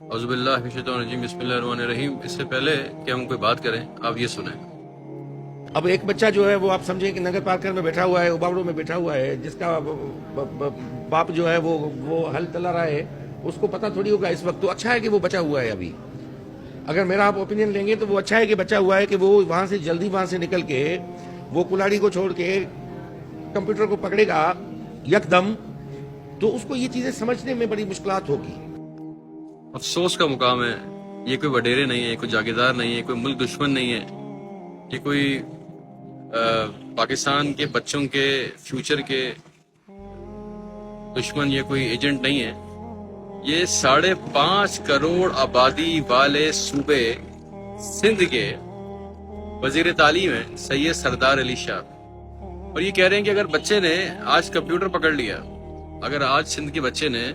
اعوذ باللہ من الشیطان الرجیم، بسم اللہ الرحمن الرحیم۔ اس سے پہلے کہ ہم کوئی بات کریں، آپ یہ سنیں۔ اب ایک بچہ جو ہے وہ آپ سمجھیں کہ نگر پارکر میں بیٹھا ہوا ہے، اوباڑوں میں بیٹھا ہوا ہے، جس کا باپ جو ہے وہ ہل چلا رہا ہے، اس کو پتہ تھوڑی ہوگا اس وقت۔ تو اچھا ہے کہ وہ بچا ہوا ہے ابھی۔ اگر میرا آپ اوپینین لیں گے تو وہ اچھا ہے کہ بچا ہوا ہے، کہ وہ وہاں سے جلدی وہاں سے نکل کے وہ کلاڑی کو چھوڑ کے کمپیوٹر کو پکڑے گا یک دم، تو اس کو یہ چیزیں سمجھنے میں بڑی مشکلات ہوگی۔ افسوس کا مقام ہے، یہ کوئی وڈیرے نہیں ہے، کوئی جاگیردار نہیں ہے، کوئی ملک دشمن نہیں ہے، یہ کوئی پاکستان کے بچوں کے فیوچر کے دشمن، یہ کوئی ایجنٹ نہیں ہے۔ یہ 5.5 کروڑ آبادی والے صوبے سندھ کے وزیر تعلیم ہیں سید سردار علی شاہ، اور یہ کہہ رہے ہیں کہ اگر بچے نے آج کمپیوٹر پکڑ لیا، اگر آج سندھ کے بچے نے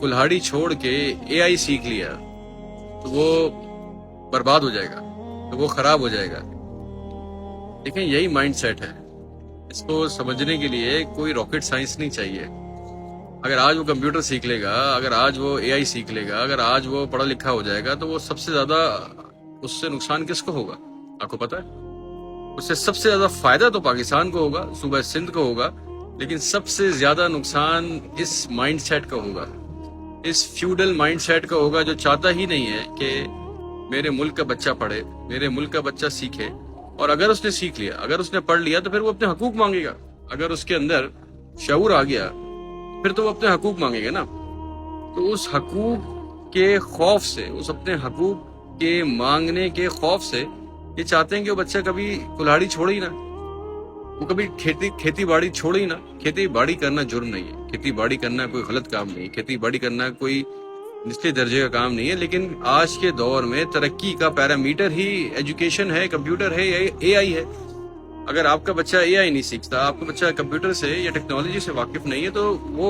کلہاڑی چھوڑ کے اے آئی سیکھ لیا تو وہ برباد ہو جائے گا، تو وہ خراب ہو جائے گا۔ دیکھیں، یہی مائنڈ سیٹ ہے۔ اس کو سمجھنے کے لیے کوئی راکٹ سائنس نہیں چاہیے۔ اگر آج وہ کمپیوٹر سیکھ لے گا، اگر آج وہ اے آئی سیکھ لے گا، اگر آج وہ پڑھا لکھا ہو جائے گا، تو وہ سب سے زیادہ اس سے نقصان کس کو ہوگا؟ آپ کو پتہ ہے؟ اس سے سب سے زیادہ فائدہ تو پاکستان کو ہوگا، صوبہ سندھ کو ہوگا، لیکن سب سے زیادہ نقصان اس مائنڈ سیٹ کا ہوگا، اس فیوڈل مائنڈ سیٹ کا ہوگا، جو چاہتا ہی نہیں ہے کہ میرے ملک کا بچہ پڑھے، میرے ملک کا بچہ سیکھے، اور اگر اس نے سیکھ لیا، اگر اس نے پڑھ لیا، تو پھر وہ اپنے حقوق مانگے گا۔ اگر اس کے اندر شعور آ گیا پھر تو وہ اپنے حقوق مانگے گا نا۔ تو اس حقوق کے خوف سے، اس اپنے حقوق کے مانگنے کے خوف سے یہ چاہتے ہیں کہ وہ بچہ کبھی کلاڑی چھوڑے ہی نہ، وہ کبھی کھیتی باڑی چھوڑے ہی نہ۔ کھیتی باڑی کرنا جرم نہیں ہے، کھیتی باڑی کرنا کوئی غلط کام نہیں ہے، کھیتی باڑی کرنا کوئی نچلے درجے کا کام نہیں ہے، لیکن آج کے دور میں ترقی کا پیرامیٹر ہی ایجوکیشن ہے، کمپیوٹر ہے، اے آئی ہے۔ اگر آپ کا بچہ اے آئی نہیں سیکھتا، آپ کا بچہ کمپیوٹر سے یا ٹیکنالوجی سے واقف نہیں ہے، تو وہ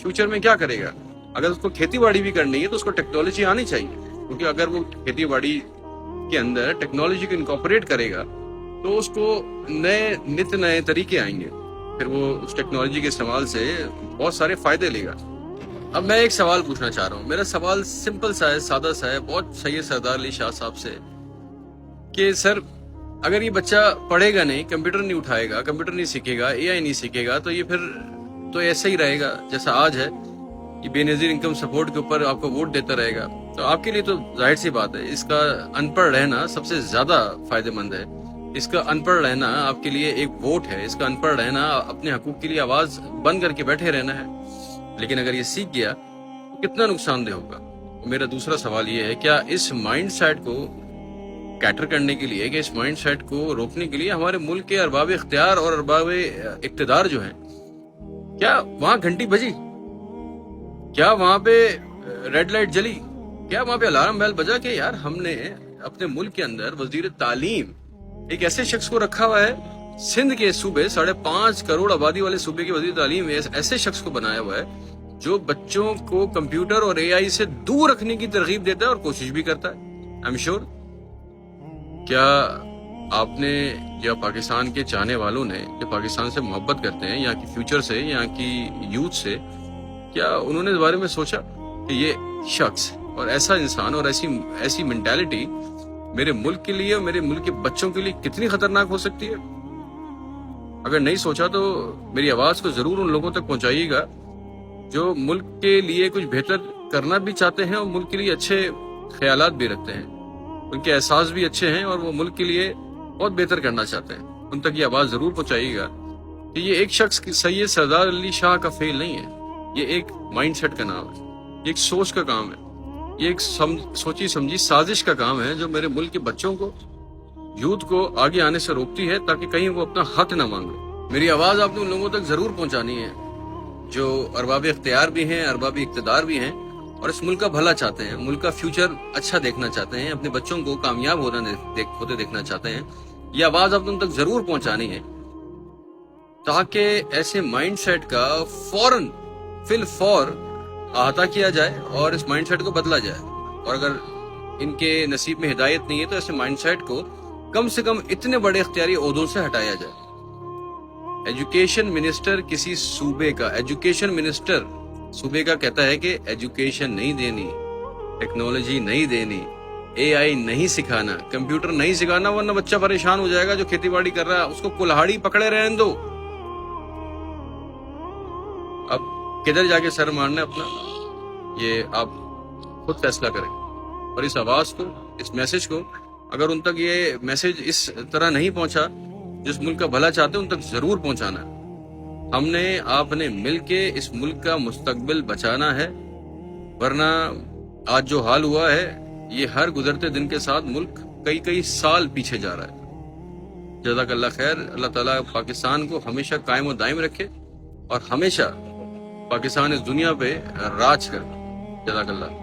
فیوچر میں کیا کرے گا؟ اگر اس کو کھیتی باڑی بھی کرنی ہے تو اس کو ٹیکنالوجی آنی چاہیے، کیونکہ اگر وہ کھیتی باڑی کے اندر ٹیکنالوجی کو انکارپوریٹ کرے گا تو اس کو نئے طریقے آئیں گے، پھر وہ اس ٹیکنالوجی کے استعمال سے بہت سارے فائدے لے گا۔ اب میں ایک سوال پوچھنا چاہ رہا ہوں، میرا سوال سمپل سا ہے، سادہ سا ہے، بہت سید سردار علی شاہ صاحب سے، کہ سر اگر یہ بچہ پڑھے گا نہیں، کمپیوٹر نہیں اٹھائے گا، کمپیوٹر نہیں سیکھے گا، اے آئی نہیں سیکھے گا، تو یہ پھر تو ایسا ہی رہے گا جیسا آج ہے، یہ بے نظیر انکم سپورٹ کے اوپر آپ کو ووٹ دیتا رہے گا۔ تو آپ کے لیے تو ظاہر سی بات ہے، اس کا ان پڑھ رہنا سب سے زیادہ فائدہ مند ہے۔ اس کا ان پڑھ رہنا آپ کے لیے ایک ووٹ ہے، اس کا ان پڑھ رہنا اپنے حقوق کے لیے آواز بند کر کے بیٹھے رہنا ہے۔ لیکن اگر یہ سیکھ گیا تو کتنا نقصان دہ ہوگا؟ میرا دوسرا سوال یہ ہے، کیا اس مائنڈ سیٹ کو کیٹر کرنے کے لیے، کہ اس مائنڈ سیٹ کو روکنے کے لیے ہمارے ملک کے ارباب اختیار اور ارباب اقتدار جو ہیں، کیا وہاں گھنٹی بجی؟ کیا وہاں پہ ریڈ لائٹ جلی؟ کیا وہاں پہ الارم بیل بجا کہ یار ہم نے اپنے ملک کے اندر وزیر تعلیم ایک ایسے شخص کو رکھا ہوا ہے، سندھ کے صوبے 5.5 کروڑ آبادی والے صوبے کے وزیر تعلیم ایسے شخص کو بنایا ہوا ہے جو بچوں کو کمپیوٹر اور اے آئی سے دور رکھنے کی ترغیب دیتا ہے اور کوشش بھی کرتا ہے۔ آئی ایم شیور، کیا آپ نے یا پاکستان کے چاہنے والوں نے، جو پاکستان سے محبت کرتے ہیں، یہاں کی فیوچر سے، یہاں کی یوتھ سے، کیا انہوں نے اس بارے میں سوچا کہ یہ شخص اور ایسا انسان اور ایسی مینٹالٹی میرے ملک کے لیے اور میرے ملک کے بچوں کے لیے کتنی خطرناک ہو سکتی ہے؟ اگر نہیں سوچا تو میری آواز کو ضرور ان لوگوں تک پہنچائیے گا جو ملک کے لیے کچھ بہتر کرنا بھی چاہتے ہیں اور ملک کے لیے اچھے خیالات بھی رکھتے ہیں، ان کے احساس بھی اچھے ہیں اور وہ ملک کے لیے بہت بہتر کرنا چاہتے ہیں۔ ان تک یہ آواز ضرور پہنچائیے گا کہ یہ ایک شخص سید سردار علی شاہ کا فیل نہیں ہے، یہ ایک مائنڈ سیٹ کا نام ہے، یہ ایک سوچ کا کام ہے، یہ ایک سوچی سمجھی سازش کا کام ہے جو میرے ملک کے بچوں کو، یوتھ کو آگے آنے سے روکتی ہے تاکہ کہیں وہ اپنا حق نہ مانگے۔ میری آواز آپ نے ان لوگوں تک ضرور پہنچانی ہے جو ارباب اختیار بھی ہیں، ارباب اقتدار بھی ہیں، اور اس ملک کا بھلا چاہتے ہیں، ملک کا فیوچر اچھا دیکھنا چاہتے ہیں، اپنے بچوں کو کامیاب ہوتے دیکھنا چاہتے ہیں۔ یہ آواز آپ نے ان تک ضرور پہنچانی ہے تاکہ ایسے مائنڈ سیٹ کا فوراً فی الفور احاطہ کیا جائے اور اس مائنڈ سیٹ کو بدلا جائے، اور اگر ان کے نصیب میں ہدایت نہیں ہے تو ایسے مائنڈ سیٹ کو کم سے کم اتنے بڑے اختیاری عہدوں سے ہٹایا جائے۔ ایجوکیشن منسٹر کسی صوبے کا، ایجوکیشن منسٹر صوبے کا کہتا ہے کہ ایجوکیشن نہیں دینی، ٹیکنالوجی نہیں دینی, اے آئی نہیں سکھانا, کمپیوٹر نہیں سکھانا, ورنہ بچہ پریشان ہو جائے گا جو کھیتی باڑی کر رہا ہے, اس کو کلہاڑی پکڑے رہنے دو. اب کدھر جا کے سر مارنا ہے اپنا, یہ آپ خود فیصلہ کریں. اور اس آواز کو, اس میسج کو, اگر ان تک یہ میسج اس طرح نہیں پہنچا جس ملک کا بھلا چاہتے ان تک ضرور پہنچانا ہے. ہم نے آپ نے مل کے اس ملک کا مستقبل بچانا ہے, ورنہ آج جو حال ہوا ہے یہ ہر گزرتے دن کے ساتھ ملک کئی سال پیچھے جا رہا ہے. جزاک اللہ خیر. اللہ تعالیٰ پاکستان کو ہمیشہ قائم و دائم رکھے اور ہمیشہ پاکستان اس دنیا پہ راج کرے. جزاک اللہ.